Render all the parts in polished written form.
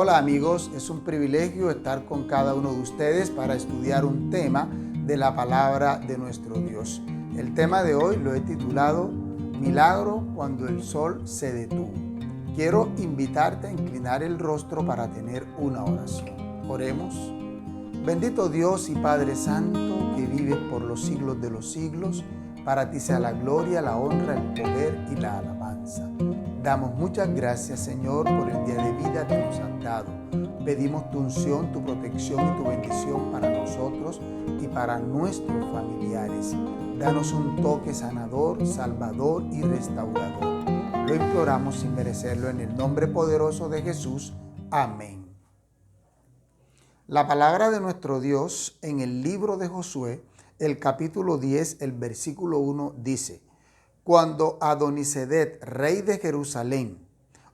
Hola amigos, es un privilegio estar con cada uno de ustedes para estudiar un tema de la palabra de nuestro Dios. El tema de hoy lo he titulado Milagro cuando el sol se detuvo. Quiero invitarte a inclinar el rostro para tener una oración. Oremos. Bendito Dios y Padre Santo, que vives por los siglos de los siglos, para ti sea la gloria, la honra, el poder y la alabanza. Damos muchas gracias, Señor, por el día de vida que nos has dado. Pedimos tu unción, tu protección y tu bendición para nosotros y para nuestros familiares. Danos un toque sanador, salvador y restaurador. Lo imploramos sin merecerlo en el nombre poderoso de Jesús. Amén. La palabra de nuestro Dios en el libro de Josué, el capítulo 10, el versículo 1 dice: Cuando Adonisedec, rey de Jerusalén,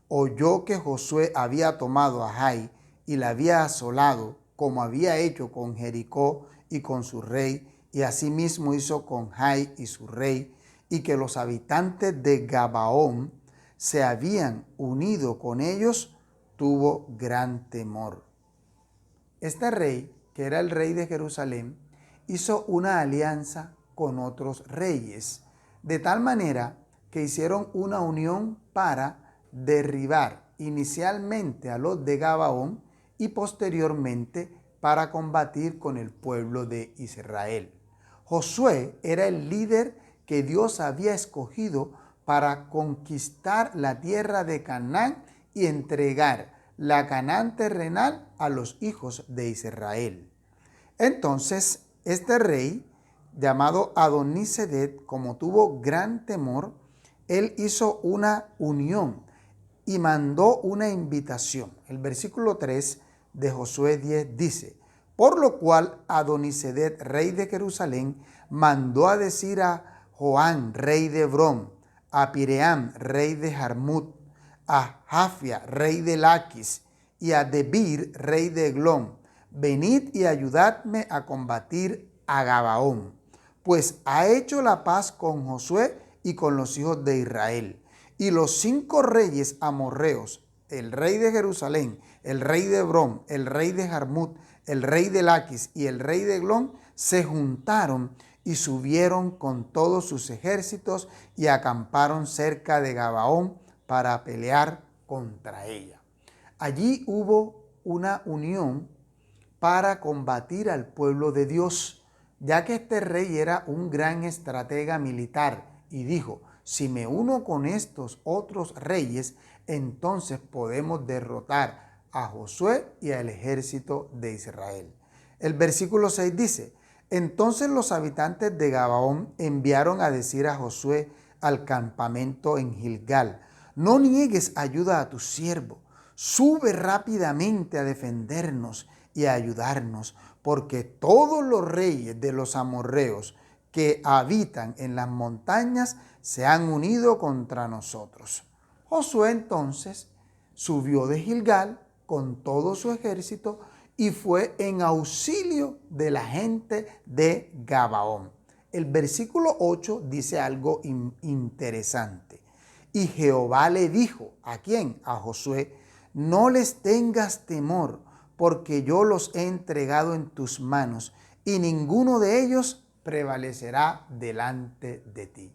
oyó que Josué había tomado a Jai y la había asolado, como había hecho con Jericó y con su rey, y asimismo hizo con Jai y su rey, y que los habitantes de Gabaón se habían unido con ellos, tuvo gran temor. Este rey, que era el rey de Jerusalén, hizo una alianza con otros reyes, de tal manera que hicieron una unión para derribar inicialmente a los de Gabaón y posteriormente para combatir con el pueblo de Israel. Josué era el líder que Dios había escogido para conquistar la tierra de Canaán y entregar la Canaán terrenal a los hijos de Israel. Entonces, este rey, llamado Adonisedec, como tuvo gran temor, él hizo una unión y mandó una invitación. El versículo 3 de Josué 10 dice: por lo cual Adonisedec, rey de Jerusalén, mandó a decir a Joán, rey de Hebrón, a Piream, rey de Jarmut, a Jafia, rey de Laquis, y a Debir, rey de Eglón: venid y ayudadme a combatir a Gabaón, pues ha hecho la paz con Josué y con los hijos de Israel. Y los 5 reyes amorreos, el rey de Jerusalén, el rey de Hebrón, el rey de Jarmut, el rey de Laquis y el rey de Eglón, se juntaron y subieron con todos sus ejércitos y acamparon cerca de Gabaón para pelear contra ella. Allí hubo una unión para combatir al pueblo de Dios, ya que este rey era un gran estratega militar y dijo: si me uno con estos otros reyes, entonces podemos derrotar a Josué y al ejército de Israel. El versículo 6 dice: entonces los habitantes de Gabaón enviaron a decir a Josué al campamento en Gilgal: no niegues ayuda a tu siervo, sube rápidamente a defendernos y a ayudarnos, porque todos los reyes de los amorreos que habitan en las montañas se han unido contra nosotros. Josué entonces subió de Gilgal con todo su ejército y fue en auxilio de la gente de Gabaón. El versículo 8 dice algo interesante. Y Jehová le dijo: ¿a quién? A Josué: no les tengas temor, porque yo los he entregado en tus manos, y ninguno de ellos prevalecerá delante de ti.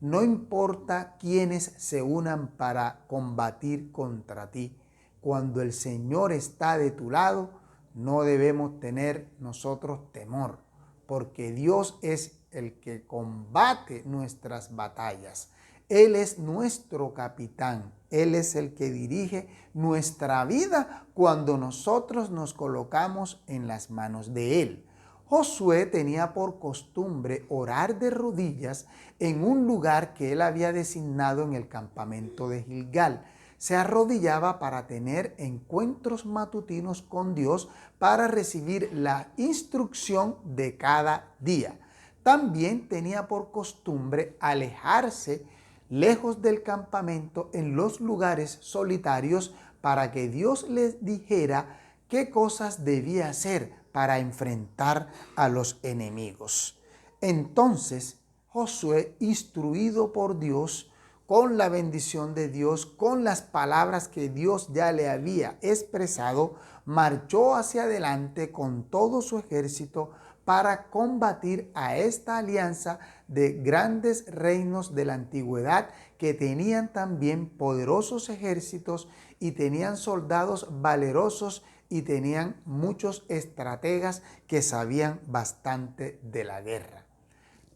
No importa quiénes se unan para combatir contra ti, cuando el Señor está de tu lado, no debemos tener nosotros temor, porque Dios es el que combate nuestras batallas. Él es nuestro capitán, Él es el que dirige nuestra vida cuando nosotros nos colocamos en las manos de Él. Josué tenía por costumbre orar de rodillas en un lugar que él había designado en el campamento de Gilgal. Se arrodillaba para tener encuentros matutinos con Dios, para recibir la instrucción de cada día. También tenía por costumbre alejarse lejos del campamento en los lugares solitarios para que Dios les dijera qué cosas debía hacer para enfrentar a los enemigos. Entonces Josué, instruido por Dios, con la bendición de Dios, con las palabras que Dios ya le había expresado, marchó hacia adelante con todo su ejército para combatir a esta alianza de grandes reinos de la antigüedad que tenían también poderosos ejércitos y tenían soldados valerosos y tenían muchos estrategas que sabían bastante de la guerra.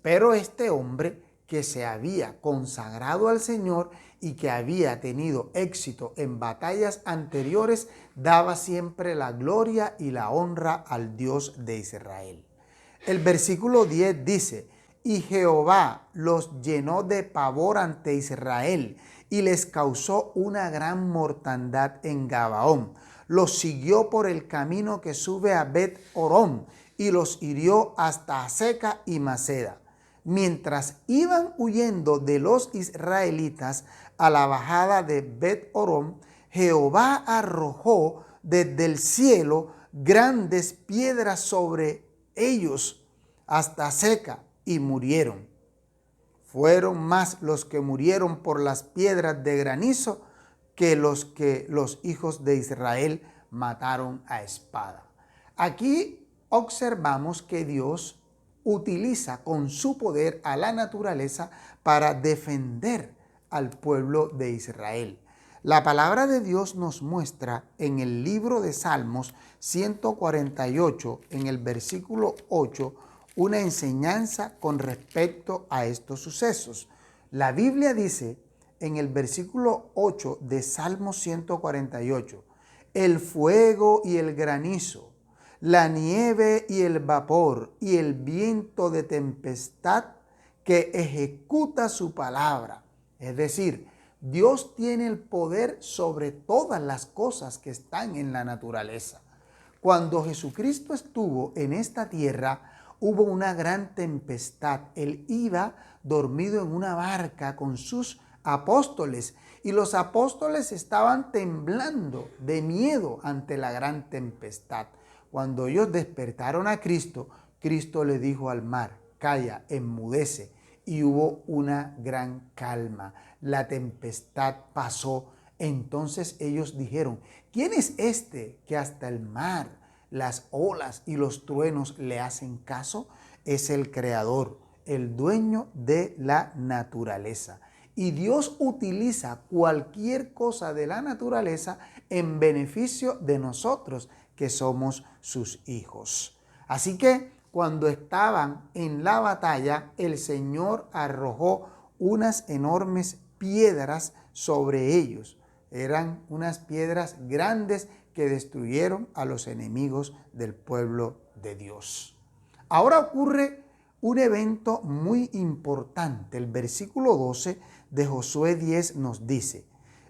Pero este hombre que se había consagrado al Señor y que había tenido éxito en batallas anteriores, daba siempre la gloria y la honra al Dios de Israel. El versículo 10 dice: y Jehová los llenó de pavor ante Israel y les causó una gran mortandad en Gabaón. Los siguió por el camino que sube a Bet-Orón y los hirió hasta Aseca y Maceda. Mientras iban huyendo de los israelitas a la bajada de Bet-Orón, Jehová arrojó desde el cielo grandes piedras sobre ellos hasta Aseca y murieron. Fueron más los que murieron por las piedras de granizo que los hijos de Israel mataron a espada. Aquí observamos que Dios utiliza con su poder a la naturaleza para defender al pueblo de Israel. La palabra de Dios nos muestra en el libro de Salmos 148, en el versículo 8, una enseñanza con respecto a estos sucesos. La Biblia dice en el versículo 8 de Salmos 148, el fuego y el granizo, la nieve y el vapor y el viento de tempestad que ejecuta su palabra. Es decir, Dios tiene el poder sobre todas las cosas que están en la naturaleza. Cuando Jesucristo estuvo en esta tierra, hubo una gran tempestad. Él iba dormido en una barca con sus apóstoles y los apóstoles estaban temblando de miedo ante la gran tempestad. Cuando ellos despertaron a Cristo, Cristo le dijo al mar: calla, enmudece. Y hubo una gran calma. La tempestad pasó. Entonces ellos dijeron: ¿quién es este que hasta el mar, las olas y los truenos le hacen caso? Es el Creador, el dueño de la naturaleza. Y Dios utiliza cualquier cosa de la naturaleza en beneficio de nosotros, que somos sus hijos. Así que cuando estaban en la batalla, el Señor arrojó unas enormes piedras sobre ellos. Eran unas piedras grandes que destruyeron a los enemigos del pueblo de Dios. Ahora ocurre un evento muy importante. El versículo 12 de Josué 10 nos dice: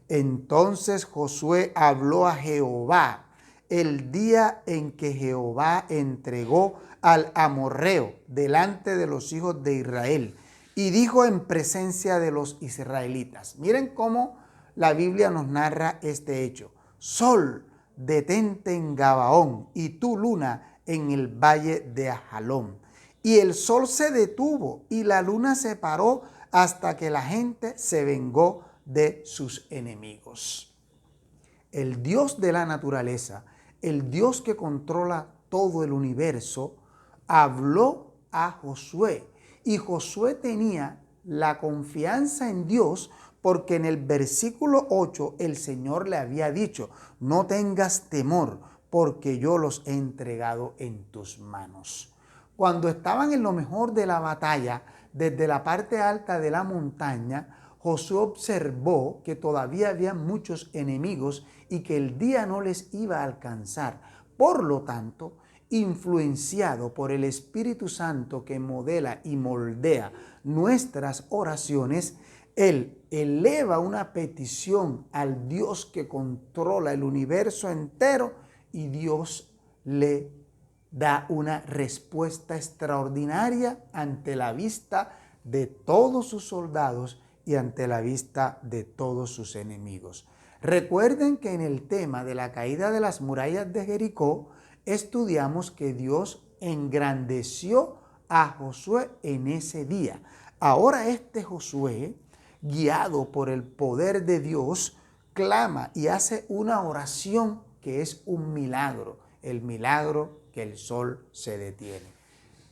entonces Josué habló a Jehová el día en que Jehová entregó al amorreo delante de los hijos de Israel y dijo en presencia de los israelitas. Miren cómo la Biblia nos narra este hecho: sol, detente en Gabaón, y tú, luna, en el valle de Ajalón. Y el sol se detuvo y la luna se paró hasta que la gente se vengó de sus enemigos. El Dios de la naturaleza, el Dios que controla todo el universo, habló a Josué. Y Josué tenía la confianza en Dios porque en el versículo 8 el Señor le había dicho: no tengas temor, porque yo los he entregado en tus manos. Cuando estaban en lo mejor de la batalla, desde la parte alta de la montaña, Josué observó que todavía había muchos enemigos y que el día no les iba a alcanzar. Por lo tanto, influenciado por el Espíritu Santo que modela y moldea nuestras oraciones, él eleva una petición al Dios que controla el universo entero y Dios le da una respuesta extraordinaria ante la vista de todos sus soldados y ante la vista de todos sus enemigos. Recuerden que en el tema de la caída de las murallas de Jericó, estudiamos que Dios engrandeció a Josué en ese día. Ahora este Josué, guiado por el poder de Dios, clama y hace una oración que es un milagro, el milagro que el sol se detiene.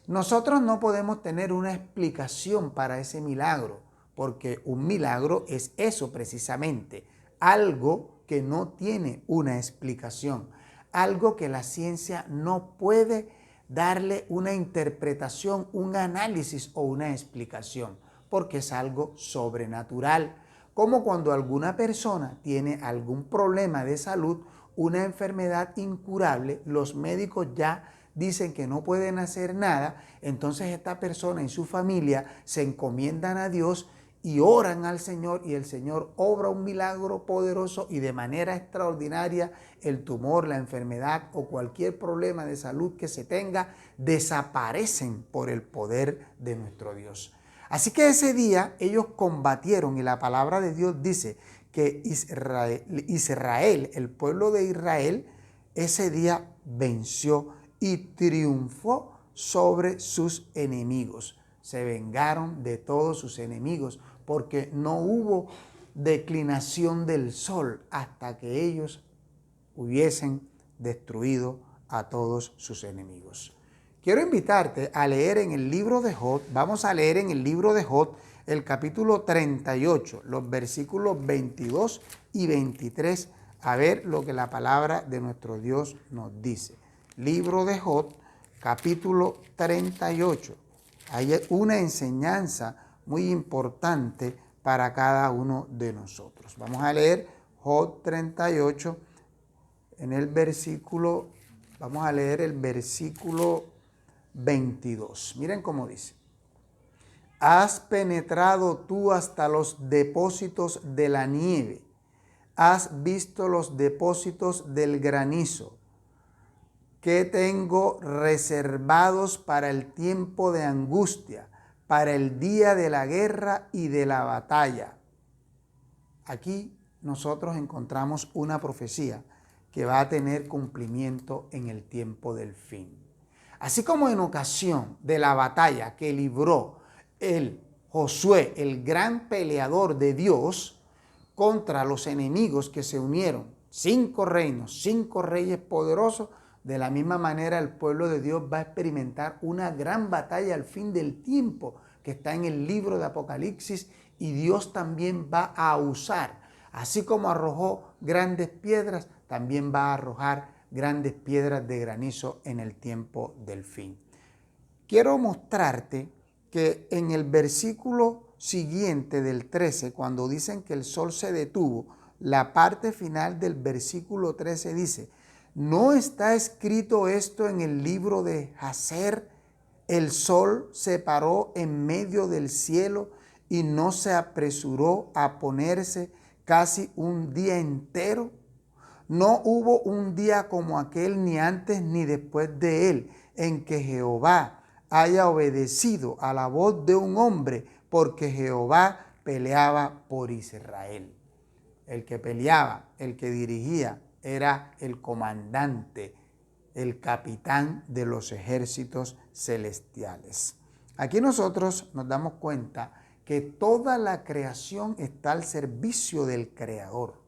Nosotros no podemos tener una explicación para ese milagro, porque un milagro es eso precisamente, algo que no tiene una explicación, algo que la ciencia no puede darle una interpretación, un análisis o una explicación, porque es algo sobrenatural. Como cuando alguna persona tiene algún problema de salud, una enfermedad incurable, los médicos ya dicen que no pueden hacer nada, entonces esta persona y su familia se encomiendan a Dios y oran al Señor, y el Señor obra un milagro poderoso y de manera extraordinaria el tumor, la enfermedad o cualquier problema de salud que se tenga desaparecen por el poder de nuestro Dios. Así que ese día ellos combatieron, y la palabra de Dios dice que Israel, el pueblo de Israel, ese día venció y triunfó sobre sus enemigos. Se vengaron de todos sus enemigos porque no hubo declinación del sol hasta que ellos hubiesen destruido a todos sus enemigos. Quiero invitarte a leer en el libro de Job. Vamos a leer en el libro de Job el capítulo 38, los versículos 22 y 23, a ver lo que la palabra de nuestro Dios nos dice. Libro de Job, capítulo 38. Hay una enseñanza muy importante para cada uno de nosotros. Vamos a leer Job 38 en el versículo, vamos a leer el versículo 22. Miren cómo dice. Has penetrado tú hasta los depósitos de la nieve, has visto los depósitos del granizo, que tengo reservados para el tiempo de angustia, para el día de la guerra y de la batalla. Aquí nosotros encontramos una profecía que va a tener cumplimiento en el tiempo del fin. Así como en ocasión de la batalla que libró el Josué, el gran peleador de Dios, contra los enemigos que se unieron, 5 reinos, 5 reyes poderosos, de la misma manera el pueblo de Dios va a experimentar una gran batalla al fin del tiempo que está en el libro de Apocalipsis, y Dios también va a usar, así como arrojó grandes piedras, también va a arrojar grandes piedras de granizo en el tiempo del fin. Quiero mostrarte que en el versículo siguiente del 13, cuando dicen que el sol se detuvo, la parte final del versículo 13 dice: ¿no está escrito esto en el libro de Jacer? El sol se paró en medio del cielo y no se apresuró a ponerse casi un día entero. No hubo un día como aquel, ni antes ni después de él, en que Jehová haya obedecido a la voz de un hombre, porque Jehová peleaba por Israel. El que peleaba, el que dirigía, era el comandante, el capitán de los ejércitos celestiales. Aquí nosotros nos damos cuenta que toda la creación está al servicio del Creador.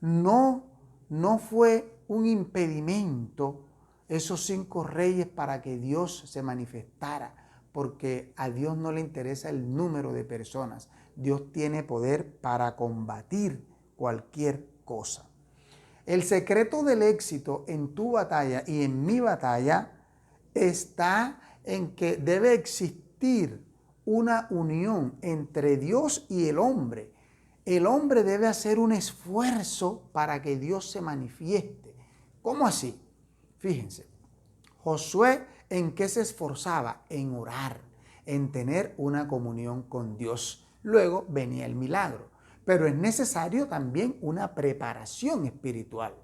No fue un impedimento esos 5 reyes para que Dios se manifestara, porque a Dios no le interesa el número de personas. Dios tiene poder para combatir cualquier cosa. El secreto del éxito en tu batalla y en mi batalla está en que debe existir una unión entre Dios y el hombre. El hombre debe hacer un esfuerzo para que Dios se manifieste. ¿Cómo así? Fíjense, Josué, ¿en qué se esforzaba? En orar, en tener una comunión con Dios. Luego venía el milagro. Pero es necesario también una preparación espiritual.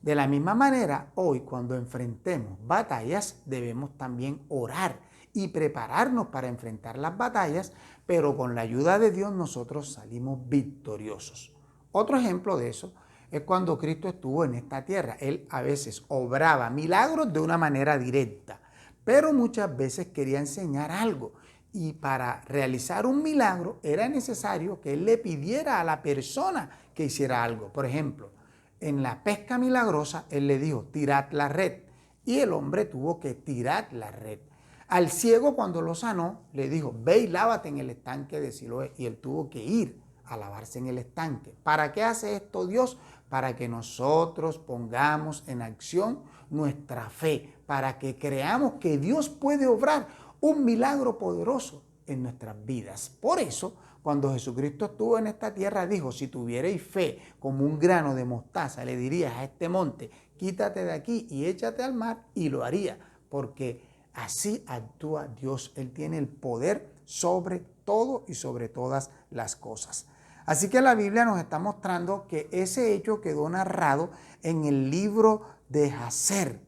De la misma manera, hoy cuando enfrentemos batallas, debemos también orar y prepararnos para enfrentar las batallas, pero con la ayuda de Dios nosotros salimos victoriosos. Otro ejemplo de eso es cuando Cristo estuvo en esta tierra. Él a veces obraba milagros de una manera directa, pero muchas veces quería enseñar algo. Y para realizar un milagro era necesario que él le pidiera a la persona que hiciera algo. Por ejemplo, en la pesca milagrosa, él le dijo, tirad la red. Y el hombre tuvo que tirar la red. Al ciego, cuando lo sanó, le dijo, ve y lávate en el estanque de Siloé. Y él tuvo que ir a lavarse en el estanque. ¿Para qué hace esto Dios? Para que nosotros pongamos en acción nuestra fe, para que creamos que Dios puede obrar un milagro poderoso en nuestras vidas. Por eso, cuando Jesucristo estuvo en esta tierra, dijo, si tuvierais fe como un grano de mostaza, le dirías a este monte, quítate de aquí y échate al mar, y lo haría, porque así actúa Dios. Él tiene el poder sobre todo y sobre todas las cosas. Así que la Biblia nos está mostrando que ese hecho quedó narrado en el libro de Jacer.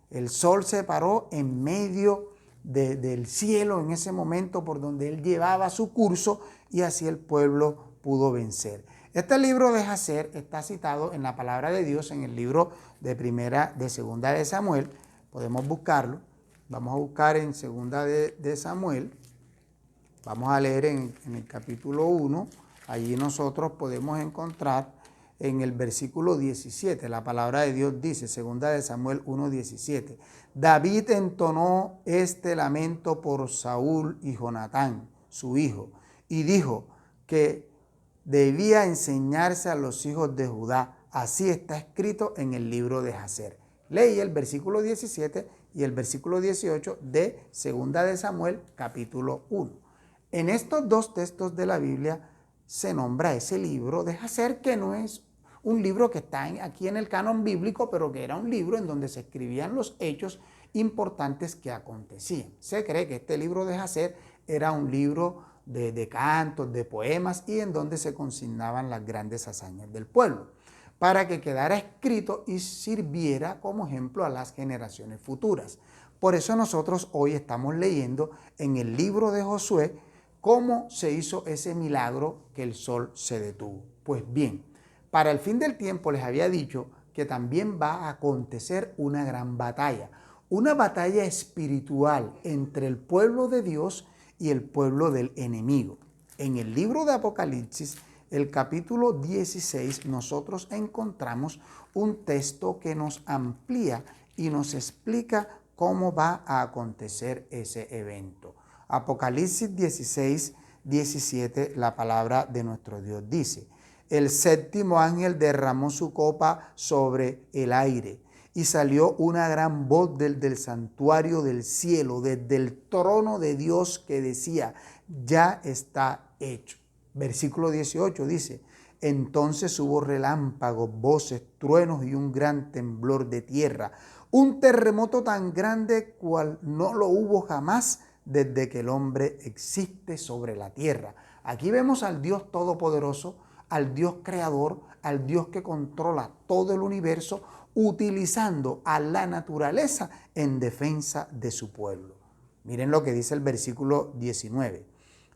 El sol se paró en medio del cielo en ese momento por donde él llevaba su curso, y así el pueblo pudo vencer. Este libro de Jacer está citado en la palabra de Dios en el libro de segunda de Samuel. Podemos buscarlo. Vamos a buscar en segunda de Samuel. Vamos a leer en el capítulo 1. Allí nosotros podemos encontrar en el versículo 17, la palabra de Dios dice, segunda de Samuel 1:17, David entonó este lamento por Saúl y Jonatán, su hijo, y dijo que debía enseñarse a los hijos de Judá. Así está escrito en el libro de Jacer. Leí el versículo 17 y el versículo 18 de segunda de Samuel, capítulo 1. En estos dos textos de la Biblia se nombra ese libro de Jacer, que no es un libro que está aquí en el canon bíblico, pero que era un libro en donde se escribían los hechos importantes que acontecían. Se cree que este libro de Jacer era un libro de cantos, de poemas, y en donde se consignaban las grandes hazañas del pueblo, para que quedara escrito y sirviera como ejemplo a las generaciones futuras. Por eso nosotros hoy estamos leyendo en el libro de Josué cómo se hizo ese milagro que el sol se detuvo. Pues bien, para el fin del tiempo les había dicho que también va a acontecer una gran batalla, una batalla espiritual entre el pueblo de Dios y el pueblo del enemigo. En el libro de Apocalipsis, el capítulo 16, nosotros encontramos un texto que nos amplía y nos explica cómo va a acontecer ese evento. Apocalipsis 16, 17, la palabra de nuestro Dios dice, el séptimo ángel derramó su copa sobre el aire, y salió una gran voz del santuario del cielo, desde el trono de Dios, que decía, ya está hecho. Versículo 18 dice, entonces hubo relámpagos, voces, truenos y un gran temblor de tierra, un terremoto tan grande cual no lo hubo jamás desde que el hombre existe sobre la tierra. Aquí vemos al Dios todopoderoso, al Dios creador, al Dios que controla todo el universo, utilizando a la naturaleza en defensa de su pueblo. Miren lo que dice el versículo 19.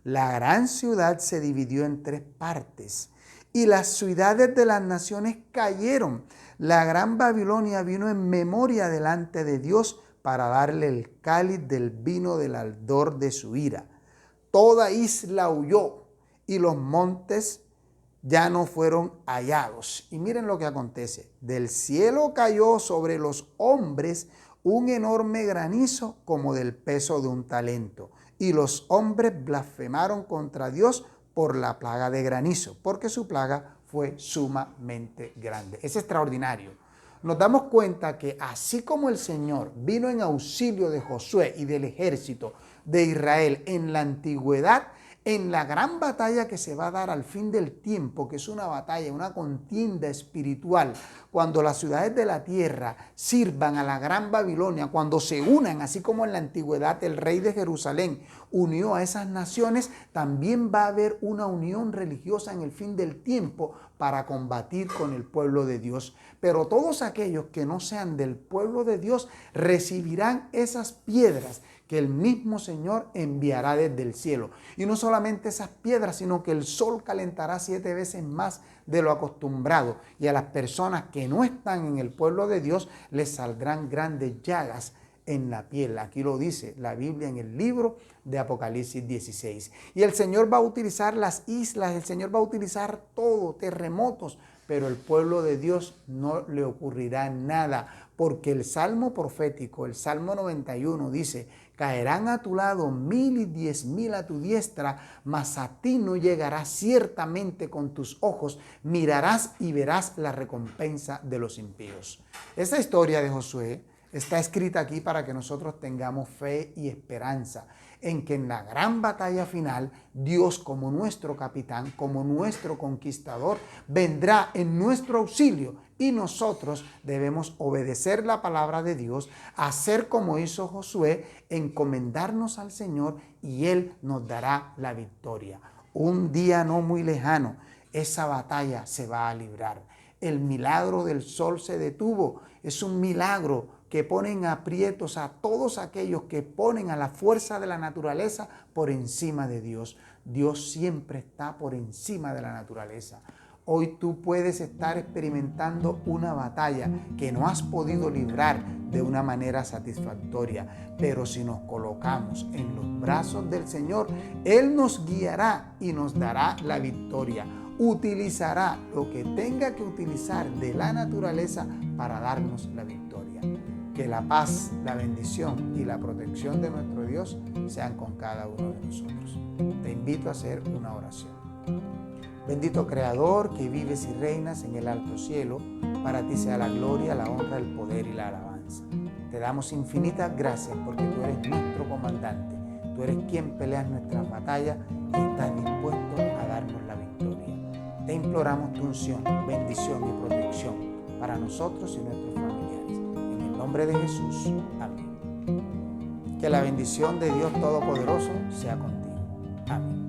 La gran ciudad se dividió en 3 partes y las ciudades de las naciones cayeron. La gran Babilonia vino en memoria delante de Dios para darle el cáliz del vino del ardor de su ira. Toda isla huyó y los montes ya no fueron hallados. Y miren lo que acontece. Del cielo cayó sobre los hombres un enorme granizo como del peso de un talento. Y los hombres blasfemaron contra Dios por la plaga de granizo, porque su plaga fue sumamente grande. Es extraordinario. Nos damos cuenta que así como el Señor vino en auxilio de Josué y del ejército de Israel en la antigüedad, en la gran batalla que se va a dar al fin del tiempo, que es una batalla, una contienda espiritual, cuando las ciudades de la tierra sirvan a la gran Babilonia, cuando se unan, así como en la antigüedad el rey de Jerusalén unió a esas naciones, también va a haber una unión religiosa en el fin del tiempo para combatir con el pueblo de Dios. Pero todos aquellos que no sean del pueblo de Dios recibirán esas piedras que el mismo Señor enviará desde el cielo. Y no solamente esas piedras, sino que el sol calentará 7 veces más de lo acostumbrado. Y a las personas que no están en el pueblo de Dios les saldrán grandes llagas en la piel. Aquí lo dice la Biblia en el libro de Apocalipsis 16. Y el Señor va a utilizar las islas, el Señor va a utilizar todo, terremotos, pero el pueblo de Dios no le ocurrirá nada, porque el Salmo profético, el Salmo 91 dice: caerán a tu lado 1000 y 10,000 a tu diestra, mas a ti no llegará. Ciertamente con tus ojos mirarás y verás la recompensa de los impíos. Esta historia de Josué está escrita aquí para que nosotros tengamos fe y esperanza en que en la gran batalla final, Dios, como nuestro capitán, como nuestro conquistador, vendrá en nuestro auxilio, y nosotros debemos obedecer la palabra de Dios, hacer como hizo Josué, encomendarnos al Señor, y Él nos dará la victoria. Un día no muy lejano, esa batalla se va a librar. El milagro del sol se detuvo. Es un milagro que pone en aprietos a todos aquellos que ponen a la fuerza de la naturaleza por encima de Dios. Dios siempre está por encima de la naturaleza. Hoy tú puedes estar experimentando una batalla que no has podido librar de una manera satisfactoria, pero si nos colocamos en los brazos del Señor, Él nos guiará y nos dará la victoria. Utilizará lo que tenga que utilizar de la naturaleza para darnos la victoria. Que la paz, la bendición y la protección de nuestro Dios sean con cada uno de nosotros. Te invito a hacer una oración. Bendito Creador, que vives y reinas en el alto cielo, para ti sea la gloria, la honra, el poder y la alabanza. Te damos infinitas gracias porque tú eres nuestro comandante. Tú eres quien peleas nuestras batallas y estás dispuesto a darnos la victoria. Te imploramos tu unción, bendición y protección para nosotros y nuestros familiares. En el nombre de Jesús. Amén. Que la bendición de Dios Todopoderoso sea contigo. Amén.